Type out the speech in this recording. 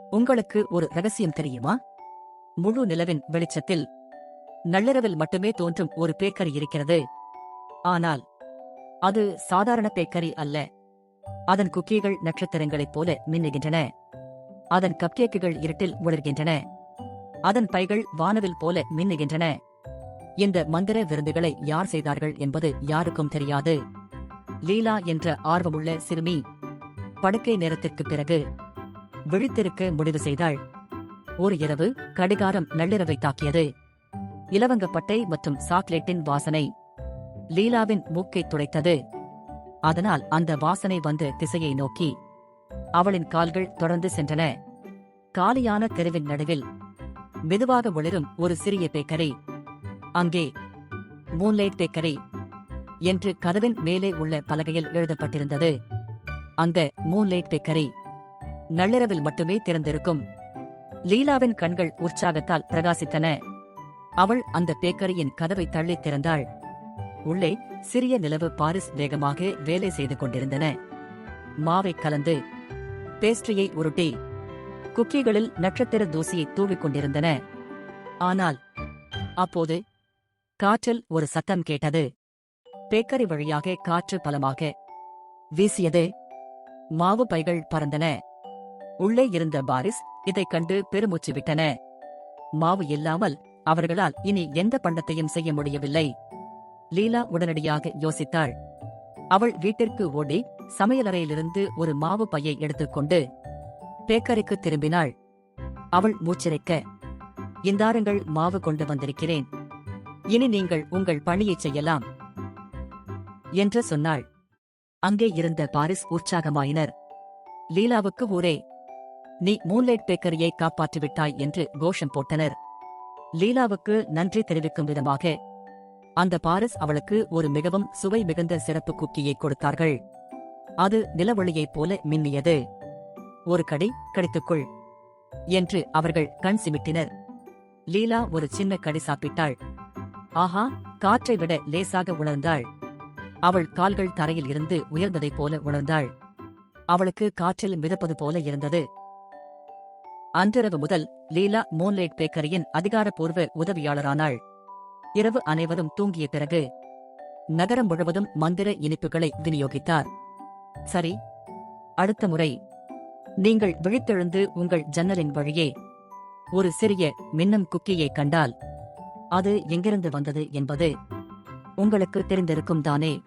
உங்களுக்கு ஒரு ரகசியம் தெரியுமா? முழு நிலவின் வெளிச்சத்தில் நள்ளிரவில் மட்டுமே தோன்றும் ஒரு பேக்கரி இருக்கிறது. ஆனால் அது சாதாரண பேக்கரி அல்ல. அதன் குக்கீகள் நட்சத்திரங்களைப் போல மின்னுகின்றன. அதன் கப்கேக்குகள் இருட்டில் ஒளிர்கின்றன. அதன் பைகள் வானவில் போல மின்னுகின்றன. இந்த மந்திர விருந்துகளை யார் செய்தார்கள் என்பது யாருக்கும் தெரியாது. லீலா என்ற ஆர்வமுள்ள சிறுமி படுக்கை நேரத்திற்குப் பிறகு விழித்திருக்க முடிவு செய்தாள். ஒரு இரவு கடிகாரம் நள்ளிரவை தாக்கியது. இலவங்கப்பட்டை மற்றும் சாக்லேட்டின் வாசனை லீலாவின் மூக்கைத் துடைத்தது. அதனால் அந்த வாசனை வந்த திசையை நோக்கி அவளின் கால்கள் தொடர்ந்து சென்றன. காலியான தெருவின் நடுவில் மெதுவாக ஒளிரும் ஒரு சிறிய பேக்கரி. அங்கே மூன்லைட் பேக்கரி என்று கதவின் மேலே உள்ள பலகையில் எழுதப்பட்டிருந்தது. அங்க மூன்லைட் பேக்கரி நள்ளிரவில் மட்டுமே திறந்திருக்கும். லீலாவின் கண்கள் உற்சாகத்தால் பிரகாசித்தன. அவள் அந்த பேக்கரியின் கதவை தள்ளித் திறந்தாள். உள்ளே சிறிய நிலவு பாரிஸ் வேகமாக வேலை செய்து கொண்டிருந்தன. மாவை கலந்து பேஸ்ட்ரியை உருட்டி குக்கீகளில் நட்சத்திர தூசியை தூவிக் கொண்டிருந்தன. ஆனால் அப்போது காற்றில் ஒரு சத்தம் கேட்டது. பேக்கரி வழியாக காற்று பலமாக வீசியது. மாவு பைகள் பறந்தன. உள்ளே இருந்த பாரிஸ் இதைக் கண்டு பெருமூச்சு விட்டன. மாவு இல்லாமல் அவர்களால் இனி எந்த பண்டத்தையும் செய்ய முடியவில்லை. லீலா உடனடியாக யோசித்தாள். அவள் வீட்டிற்கு ஓடி சமையலறையிலிருந்து ஒரு மாவு பையை எடுத்துக்கொண்டு பேக்கரிக்கு திரும்பினாள். அவள் மூச்சிரைக்க, இந்தாருங்கள், மாவு கொண்டு வந்திருக்கிறேன். இனி நீங்கள் உங்கள் பணியைச் செய்யலாம் என்று சொன்னாள். அங்கே இருந்த பாரிஸ் உற்சாகமாயினர். லீலாவுக்கு ஊரே, நீ மூன்லைட் பேக்கரியை காப்பாற்றிவிட்டாய் என்று கோஷம் போட்டனர். லீலாவுக்கு நன்றி தெரிவிக்கும் விதமாக அந்த பாரிஸ் அவளுக்கு ஒரு மிகவும் சுவை மிகுந்த சிறப்பு குக்கியை கொடுத்தார்கள். அது நிலவொளியைப் போல மின்னியது. ஒரு கடி கடித்துக்கொள் என்று அவர்கள் கண் சிமிட்டினர். லீலா ஒரு சின்ன கடி சாப்பிட்டாள். ஆஹா, காற்றை விட லேசாக உணர்ந்தாள். அவள் கால்கள் தரையில் இருந்து உயர்ந்ததைப் போல உணர்ந்தாள். அவளுக்கு காற்றில் மிதப்பது போல இருந்தது. அன்றிரவு முதல் லீலா மூன்லைட் பேக்கரியின் அதிகாரப்பூர்வ உதவியாளரானாள். இரவு அனைவரும் தூங்கிய பிறகு நகரம் முழுவதும் மந்திர இனிப்புகளை விநியோகித்தார். சரி, அடுத்த முறை நீங்கள் விழித்தெழுந்து உங்கள் ஜன்னலின் வழியே ஒரு சிறிய மின்னும் குக்கியை கண்டால் அது எங்கிருந்து வந்தது என்பது உங்களுக்கு தெரிந்திருக்கும் தானே?